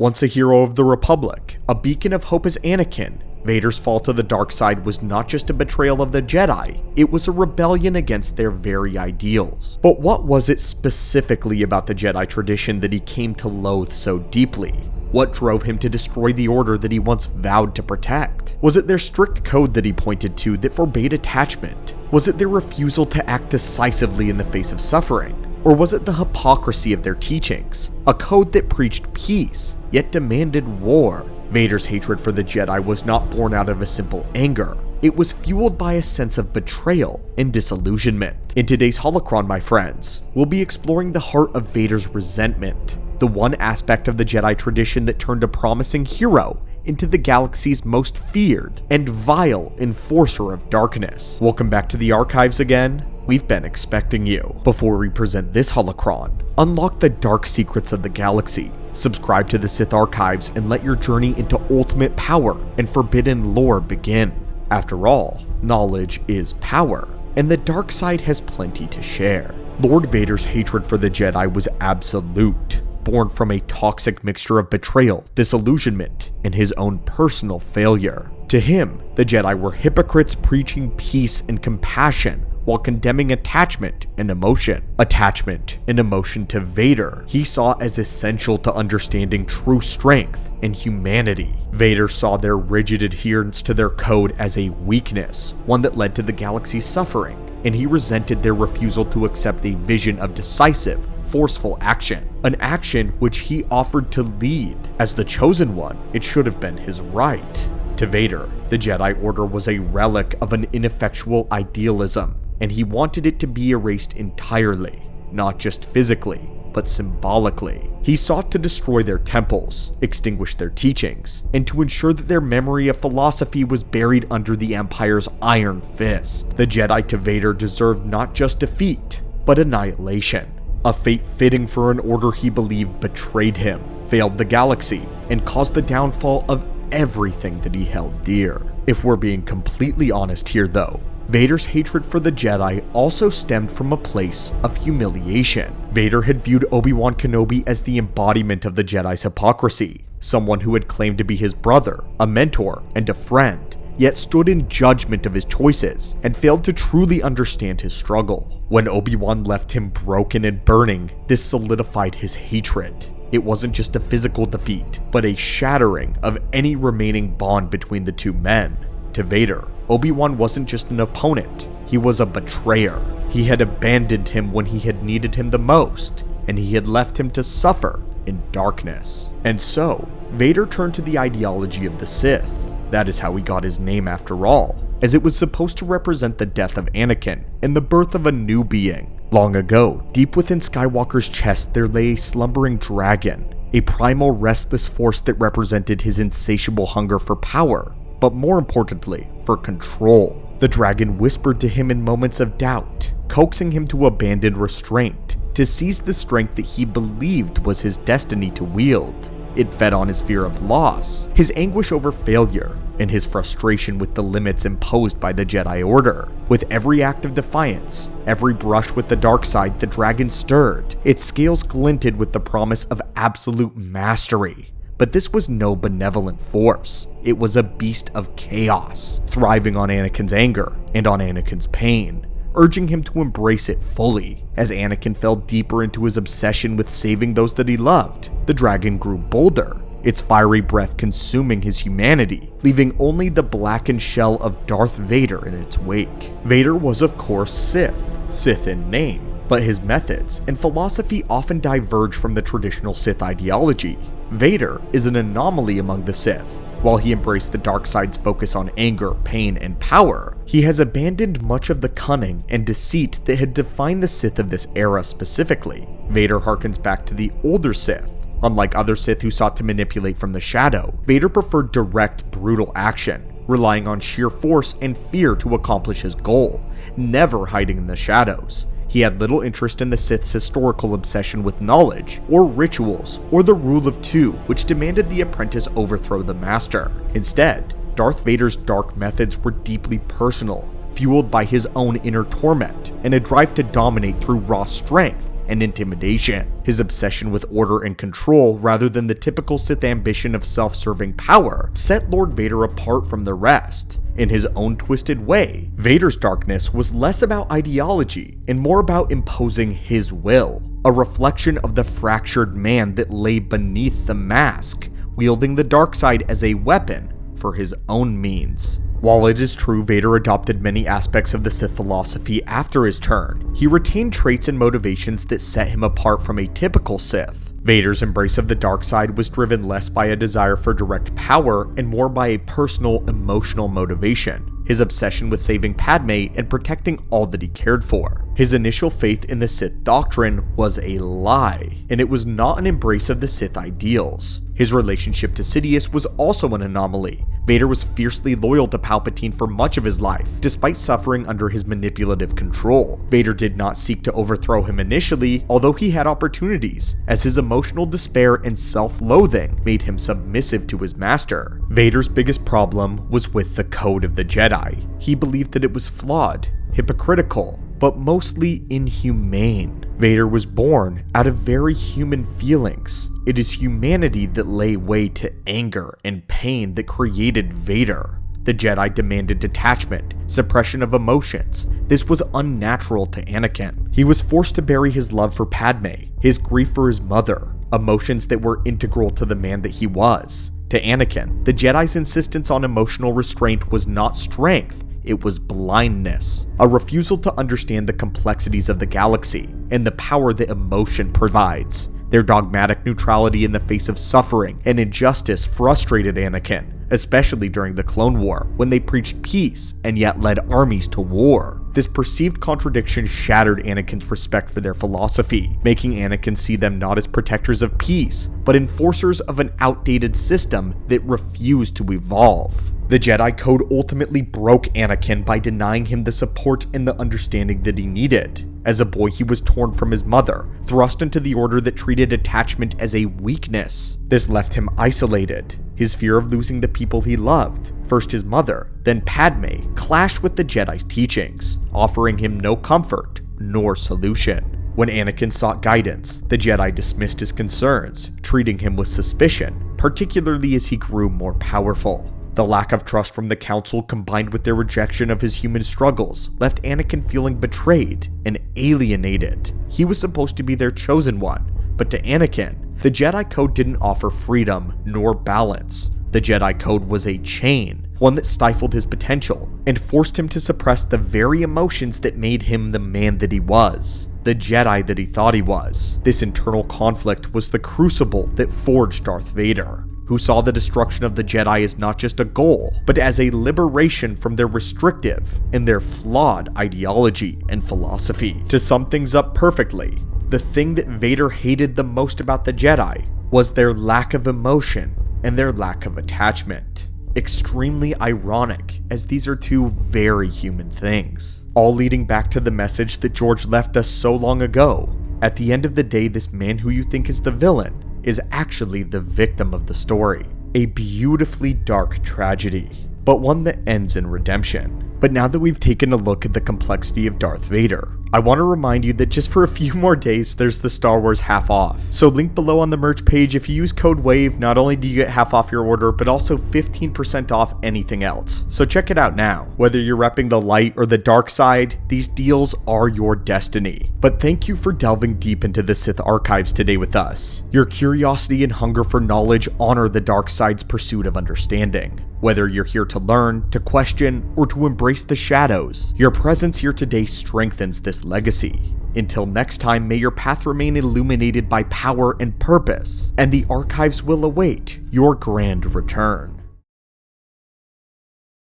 Once a hero of the Republic, a beacon of hope as Anakin, Vader's fall to the dark side was not just a betrayal of the Jedi, it was a rebellion against their very ideals. But what was it specifically about the Jedi tradition that he came to loathe so deeply? What drove him to destroy the order that he once vowed to protect? Was it their strict code that he pointed to that forbade attachment? Was it their refusal to act decisively in the face of suffering? Or was it the hypocrisy of their teachings? A code that preached peace, yet demanded war. Vader's hatred for the Jedi was not born out of a simple anger. It was fueled by a sense of betrayal and disillusionment. In today's Holocron, my friends, we'll be exploring the heart of Vader's resentment, the one aspect of the Jedi tradition that turned a promising hero into the galaxy's most feared and vile enforcer of darkness. Welcome back to the archives again. We've been expecting you. Before we present this holocron, unlock the dark secrets of the galaxy, subscribe to the Sith archives, and let your journey into ultimate power and forbidden lore begin. After all, knowledge is power, and the dark side has plenty to share. Lord Vader's hatred for the Jedi was absolute, born from a toxic mixture of betrayal, disillusionment, and his own personal failure. To him, the Jedi were hypocrites preaching peace and compassion while condemning attachment and emotion. Attachment and emotion to Vader he saw as essential to understanding true strength and humanity. Vader saw their rigid adherence to their code as a weakness, one that led to the galaxy's suffering, and he resented their refusal to accept a vision of decisive, forceful action, an action which he offered to lead. As the chosen one, it should have been his right. To Vader, the Jedi Order was a relic of an ineffectual idealism, and he wanted it to be erased entirely, not just physically, but symbolically. He sought to destroy their temples, extinguish their teachings, and to ensure that their memory of philosophy was buried under the Empire's iron fist. The Jedi to Vader deserved not just defeat, but annihilation. A fate fitting for an order he believed betrayed him, failed the galaxy, and caused the downfall of everything that he held dear. If we're being completely honest here though, Vader's hatred for the Jedi also stemmed from a place of humiliation. Vader had viewed Obi-Wan Kenobi as the embodiment of the Jedi's hypocrisy, someone who had claimed to be his brother, a mentor, and a friend, yet stood in judgment of his choices and failed to truly understand his struggle. When Obi-Wan left him broken and burning, this solidified his hatred. It wasn't just a physical defeat, but a shattering of any remaining bond between the two men. To Vader, Obi-Wan wasn't just an opponent, he was a betrayer. He had abandoned him when he had needed him the most, and he had left him to suffer in darkness. And so, Vader turned to the ideology of the Sith. That is how he got his name after all, as it was supposed to represent the death of Anakin and the birth of a new being. Long ago, deep within Skywalker's chest there lay a slumbering dragon, a primal restless force that represented his insatiable hunger for power, but more importantly, for control. The dragon whispered to him in moments of doubt, coaxing him to abandon restraint, to seize the strength that he believed was his destiny to wield. It fed on his fear of loss, his anguish over failure, and his frustration with the limits imposed by the Jedi Order. With every act of defiance, every brush with the dark side, the dragon stirred. Its scales glinted with the promise of absolute mastery. But this was no benevolent force. It was a beast of chaos, thriving on Anakin's anger and on Anakin's pain, urging him to embrace it fully. As Anakin fell deeper into his obsession with saving those that he loved, the dragon grew bolder, its fiery breath consuming his humanity, leaving only the blackened shell of Darth Vader in its wake. Vader was of course Sith in name, but his methods and philosophy often diverge from the traditional Sith ideology. Vader is an anomaly among the Sith. While he embraced the dark side's focus on anger, pain, and power, he has abandoned much of the cunning and deceit that had defined the Sith of this era specifically. Vader harkens back to the older Sith. Unlike other Sith who sought to manipulate from the shadow, Vader preferred direct, brutal action, relying on sheer force and fear to accomplish his goal, never hiding in the shadows. He had little interest in the Sith's historical obsession with knowledge, or rituals, or the rule of two, which demanded the apprentice overthrow the master. Instead, Darth Vader's dark methods were deeply personal, fueled by his own inner torment, and a drive to dominate through raw strength and intimidation. His obsession with order and control, rather than the typical Sith ambition of self-serving power, set Lord Vader apart from the rest. In his own twisted way, Vader's darkness was less about ideology and more about imposing his will, a reflection of the fractured man that lay beneath the mask, wielding the dark side as a weapon for his own means. While it is true Vader adopted many aspects of the Sith philosophy after his turn, he retained traits and motivations that set him apart from a typical Sith. Vader's embrace of the dark side was driven less by a desire for direct power and more by a personal, emotional motivation. His obsession with saving Padme and protecting all that he cared for. His initial faith in the Sith doctrine was a lie, and it was not an embrace of the Sith ideals. His relationship to Sidious was also an anomaly. Vader was fiercely loyal to Palpatine for much of his life, despite suffering under his manipulative control. Vader did not seek to overthrow him initially, although he had opportunities, as his emotional despair and self-loathing made him submissive to his master. Vader's biggest problem was with the Code of the Jedi. He believed that it was flawed, hypocritical, but mostly inhumane. Vader was born out of very human feelings. It is humanity that lay way to anger and pain that created Vader. The Jedi demanded detachment, suppression of emotions. This was unnatural to Anakin. He was forced to bury his love for Padme, his grief for his mother, emotions that were integral to the man that he was. To Anakin, the Jedi's insistence on emotional restraint was not strength, it was blindness, a refusal to understand the complexities of the galaxy and the power that emotion provides. Their dogmatic neutrality in the face of suffering and injustice frustrated Anakin, especially during the Clone War, when they preached peace and yet led armies to war. This perceived contradiction shattered Anakin's respect for their philosophy, making Anakin see them not as protectors of peace, but enforcers of an outdated system that refused to evolve. The Jedi Code ultimately broke Anakin by denying him the support and the understanding that he needed. As a boy, he was torn from his mother, thrust into the order that treated attachment as a weakness. This left him isolated. His fear of losing the people he loved, first his mother, then Padme, clashed with the Jedi's teachings, offering him no comfort nor solution. When Anakin sought guidance, the Jedi dismissed his concerns, treating him with suspicion, particularly as he grew more powerful. The lack of trust from the Council, combined with their rejection of his human struggles, left Anakin feeling betrayed and alienated. He was supposed to be their chosen one, but to Anakin, the Jedi Code didn't offer freedom nor balance. The Jedi Code was a chain, one that stifled his potential and forced him to suppress the very emotions that made him the man that he was, the Jedi that he thought he was. This internal conflict was the crucible that forged Darth Vader, who saw the destruction of the Jedi as not just a goal, but as a liberation from their restrictive and their flawed ideology and philosophy. To sum things up perfectly, the thing that Vader hated the most about the Jedi was their lack of emotion and their lack of attachment. Extremely ironic, as these are two very human things, all leading back to the message that George left us so long ago. At the end of the day, this man who you think is the villain is actually the victim of the story. A beautifully dark tragedy, but one that ends in redemption. But now that we've taken a look at the complexity of Darth Vader, I want to remind you that just for a few more days, there's the Star Wars half off. So link below on the merch page. If you use code WAVE, not only do you get half off your order, but also 15% off anything else. So check it out now. Whether you're repping the light or the dark side, these deals are your destiny. But thank you for delving deep into the Sith archives today with us. Your curiosity and hunger for knowledge honor the dark side's pursuit of understanding. Whether you're here to learn, to question, or to embrace the shadows, your presence here today strengthens this legacy. Until next time, may your path remain illuminated by power and purpose, and the archives will await your grand return.